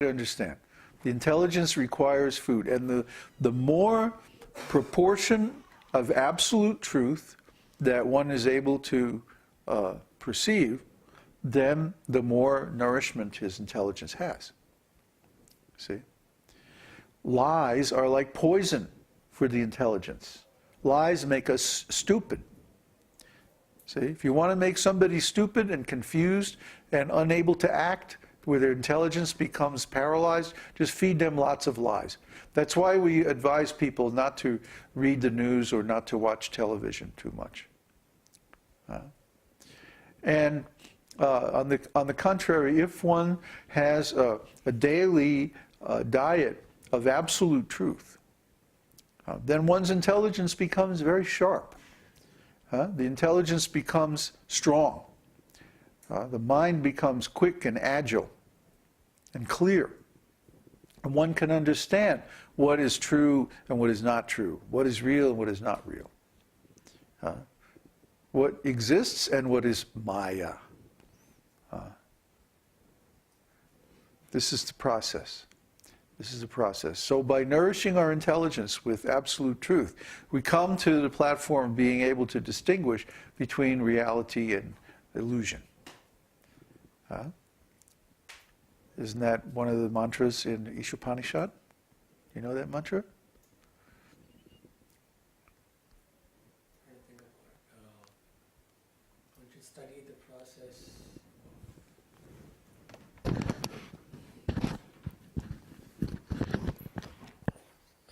to understand. The intelligence requires food, and the more proportion of absolute truth that one is able to perceive, then the more nourishment his intelligence has. See? Lies are like poison for the intelligence. Lies make us stupid. See? If you want to make somebody stupid and confused and unable to act, where their intelligence becomes paralyzed, just feed them lots of lies. That's why we advise people not to read the news or not to watch television too much. And on the contrary, if one has a daily diet of absolute truth, then one's intelligence becomes very sharp. The intelligence becomes strong. The mind becomes quick and agile and clear. And one can understand what is true and what is not true, what is real and what is not real, what exists and what is Maya. This is the process. This is the process. So by nourishing our intelligence with absolute truth, we come to the platform of being able to distinguish between reality and illusion. Isn't that one of the mantras in Ishopanishad? You know that mantra? I think about one should study the process.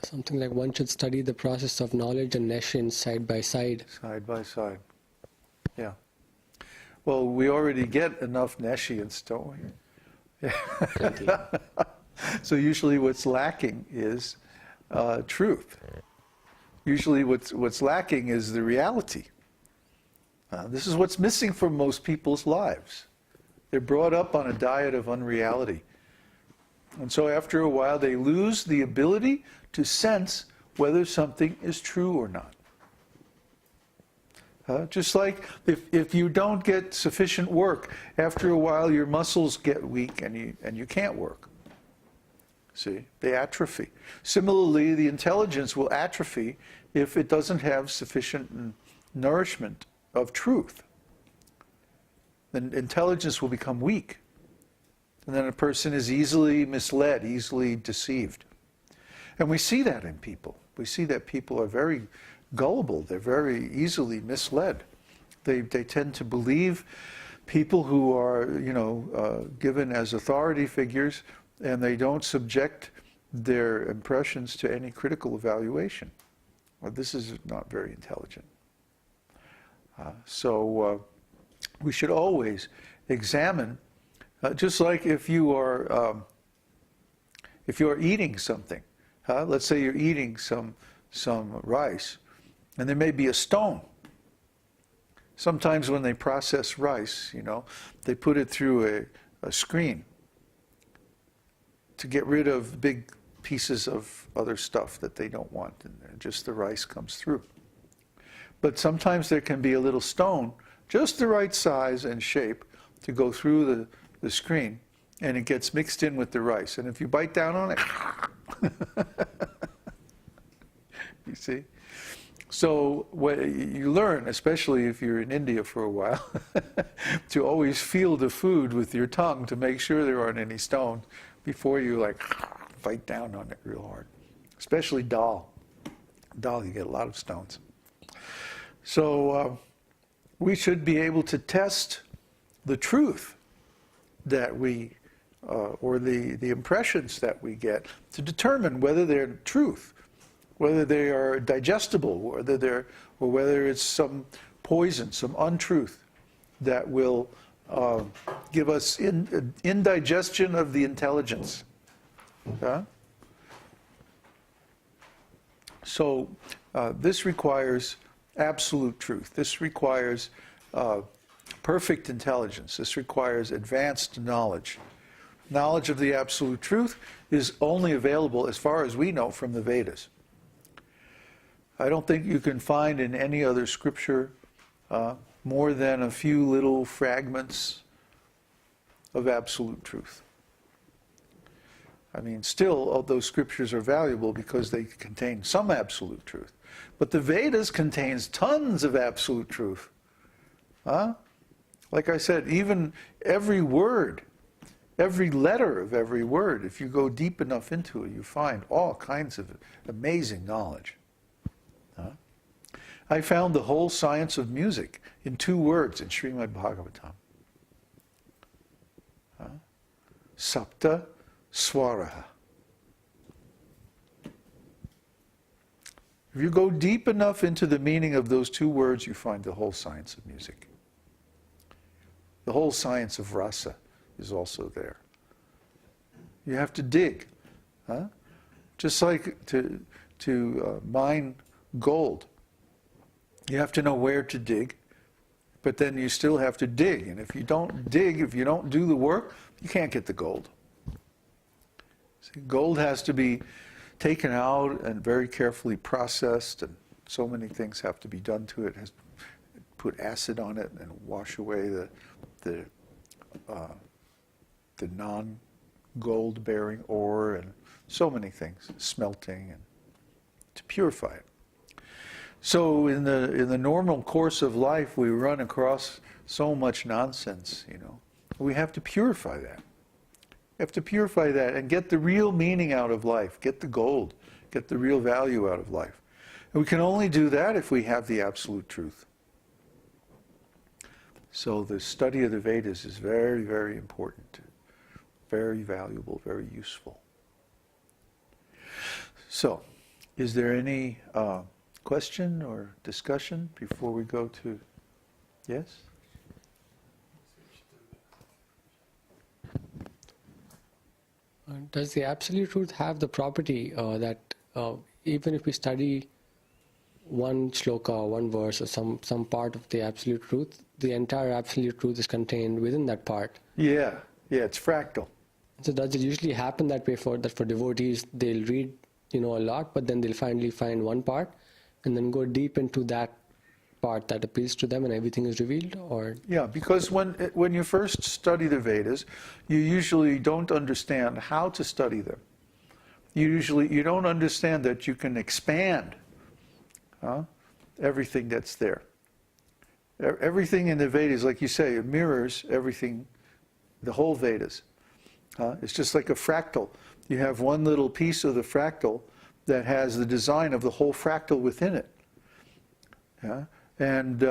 Something like one should study the process of knowledge and nescience side by side. Side by side. Yeah. Well, we already get enough nescience, don't we? Yeah. So usually what's lacking is truth. Usually what's lacking is the reality. This is what's missing from most people's lives. They're brought up on a diet of unreality. And so after a while they lose the ability to sense whether something is true or not. Just like if you don't get sufficient work, after a while your muscles get weak and you can't work. See, they atrophy. Similarly, the intelligence will atrophy if it doesn't have sufficient nourishment of truth. Then intelligence will become weak. And then a person is easily misled, easily deceived. And we see that in people. We see that people are very gullible. They're very easily misled. They tend to believe people who are, given as authority figures, and they don't subject their impressions to any critical evaluation. Well, this is not very intelligent. So we should always examine, just like if you are eating something. Let's say you're eating some rice, and there may be a stone. Sometimes when they process rice, they put it through a screen to get rid of big pieces of other stuff that they don't want, and just the rice comes through. But sometimes there can be a little stone, just the right size and shape, to go through the screen, and it gets mixed in with the rice. And if you bite down on it, you see? So what you learn, especially if you're in India for a while, to always feel the food with your tongue to make sure there aren't any stones before you bite down on it real hard. Especially dal. Dal, you get a lot of stones. So we should be able to test the truth that we, or the impressions that we get, to determine whether they're truth, whether they are digestible, whether it's some poison, some untruth that will give us indigestion of the intelligence. So this requires absolute truth. This requires perfect intelligence. This requires advanced knowledge. Knowledge of the absolute truth is only available, as far as we know, from the Vedas. I don't think you can find in any other scripture more than a few little fragments of absolute truth. I mean, still, all those scriptures are valuable because they contain some absolute truth. But the Vedas contains tons of absolute truth. Huh? Like I said, even every word, every letter of every word, if you go deep enough into it, you find all kinds of amazing knowledge. Huh? I found the whole science of music in 2 words in Śrīmad-Bhāgavatam. Huh? Sapta Swaraha. If you go deep enough into the meaning of those 2 words, you find the whole science of music. The whole science of rasa is also there. You have to dig. Huh? Just like to mine gold. You have to know where to dig, but then you still have to dig. And if you don't dig, if you don't do the work, you can't get the gold. See, gold has to be taken out and very carefully processed, and so many things have to be done to it. It has to put acid on it and wash away the non-gold bearing ore, and so many things, smelting, and to purify it. So in the normal course of life, we run across so much nonsense, you know. We have to purify that. We have to purify that and get the real meaning out of life, get the gold, get the real value out of life. And we can only do that if we have the absolute truth. So the study of the Vedas is very, very important, very valuable, very useful. So, is there any question or discussion before we go to... Yes? Does the absolute truth have the property that even if we study one shloka or one verse or some part of the absolute truth, the entire absolute truth is contained within that part? Yeah, it's fractal. So does it usually happen that way for devotees? They'll read, a lot, but then they'll finally find one part and then go deep into that part that appeals to them and everything is revealed? Or yeah, because when you first study the Vedas, you usually don't understand how to study them. You don't understand that you can expand everything that's there. Everything in the Vedas, like you say, it mirrors everything, the whole Vedas. It's just like a fractal. You have one little piece of the fractal that has the design of the whole fractal within it. And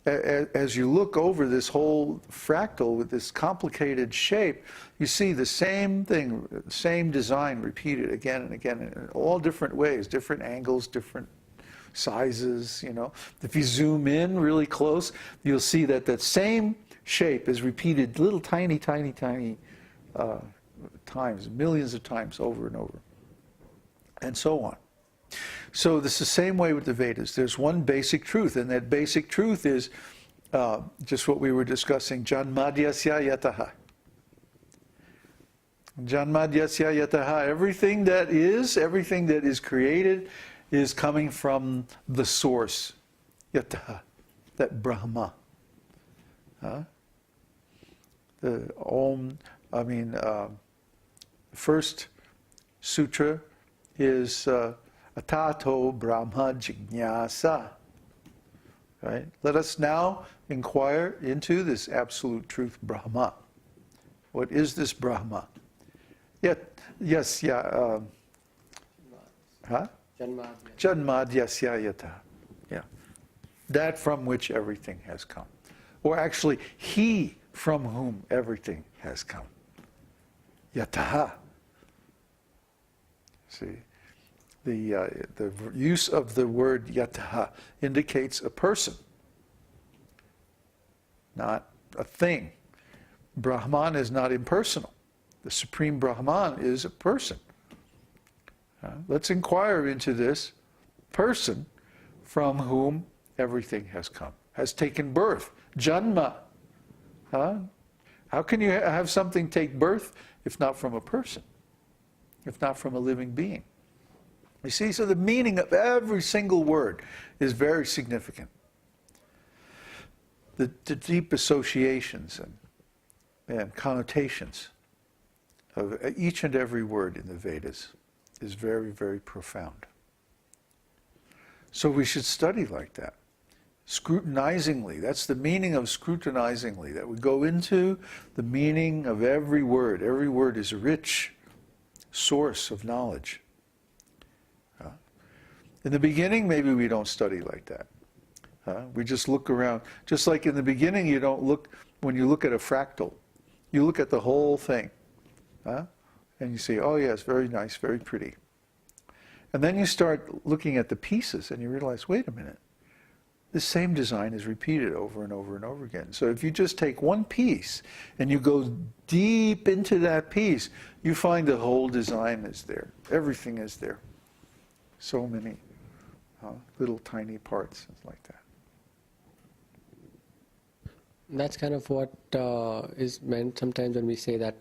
as you look over this whole fractal with this complicated shape, you see the same thing, same design repeated again and again in all different ways, different angles, different sizes, If you zoom in really close, you'll see that that same shape is repeated little tiny times, millions of times over and over, and so on. So this is the same way with the Vedas. There's one basic truth, and that basic truth is just what we were discussing, janmadyasya yataha. Janmadyasya yataha. Everything that is created is coming from the source, yataha, that Brahma. The first sutra is Atato Brahma Jignasa. Right? Let us now inquire into this absolute truth, Brahma. What is this Brahma? Janmadyasya yata. Yeah. That from which everything has come. Or actually, he from whom everything has come. Yataha. See, the use of the word yataha indicates a person, not a thing. Brahman is not impersonal. The Supreme Brahman is a person. Let's inquire into this person from whom everything has come, has taken birth. Janma. How can you have something take birth if not from a person? If not from a living being? You see, so the meaning of every single word is very significant. The deep associations and connotations of each and every word in the Vedas is very, very profound. So we should study like that. Scrutinizingly. That's the meaning of scrutinizingly, that we go into the meaning of every word. Every word is a rich source of knowledge. In the beginning, maybe we don't study like that. We just look around. Just like in the beginning, you don't look, when you look at a fractal, you look at the whole thing. And you say, oh yes, very nice, very pretty. And then you start looking at the pieces and you realize, wait a minute, this same design is repeated over and over and over again. So if you just take one piece and you go deep into that piece, you find the whole design is there. Everything is there. So many little tiny parts like that. That's kind of what is meant sometimes when we say that